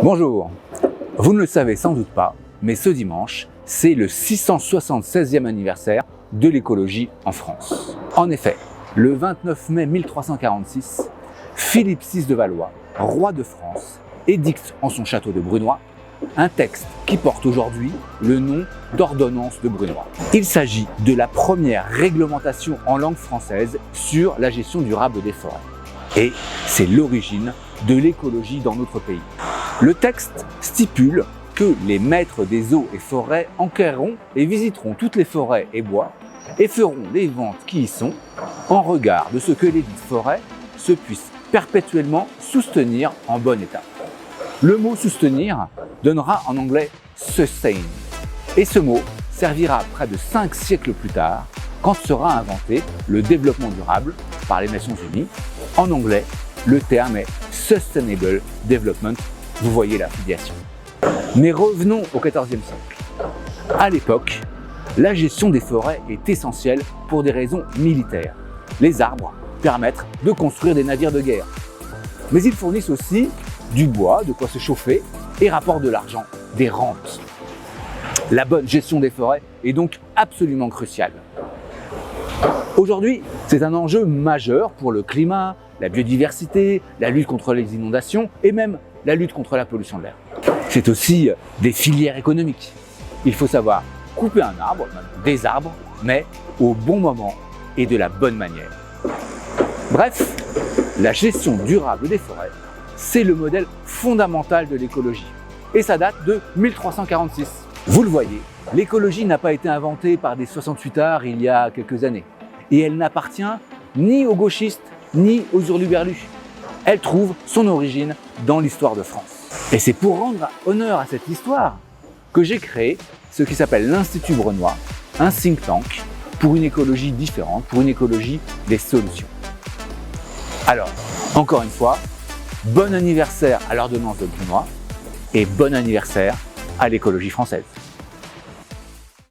Bonjour, vous ne le savez sans doute pas, mais ce dimanche, c'est le 676e anniversaire de l'écologie en France. En effet, le 29 mai 1346, Philippe VI de Valois, roi de France, édicte en son château de Brunoy un texte qui porte aujourd'hui le nom d'ordonnance de Brunoy. Il s'agit de la première réglementation en langue française sur la gestion durable des forêts. Et c'est l'origine de l'écologie dans notre pays. Le texte stipule que les maîtres des eaux et forêts enquêreront et visiteront toutes les forêts et bois et feront les ventes qui y sont en regard de ce que les dites forêts se puissent perpétuellement soutenir en bon état. Le mot soutenir donnera en anglais sustain et ce mot servira près de 5 siècles plus tard quand sera inventé le développement durable par les Nations Unies. En anglais, le terme est Sustainable Development. Vous voyez la filiation. Mais revenons au XIVe siècle. À l'époque, la gestion des forêts est essentielle pour des raisons militaires. Les arbres permettent de construire des navires de guerre. Mais ils fournissent aussi du bois, de quoi se chauffer et rapportent de l'argent, des rentes. La bonne gestion des forêts est donc absolument cruciale. Aujourd'hui, c'est un enjeu majeur pour le climat, la biodiversité, la lutte contre les inondations et même la lutte contre la pollution de l'air. C'est aussi des filières économiques. Il faut savoir couper un arbre, des arbres, mais au bon moment et de la bonne manière. Bref, la gestion durable des forêts, c'est le modèle fondamental de l'écologie. Et ça date de 1346. Vous le voyez, l'écologie n'a pas été inventée par des 68ards il y a quelques années. Et elle n'appartient ni aux gauchistes, ni aux hurluberlus. Elle trouve son origine dans l'histoire de France. Et c'est pour rendre honneur à cette histoire que j'ai créé ce qui s'appelle l'Institut Brunoy, un think tank pour une écologie différente, pour une écologie des solutions. Alors, encore une fois, bon anniversaire à l'ordonnance de Brunoy et bon anniversaire à l'écologie française.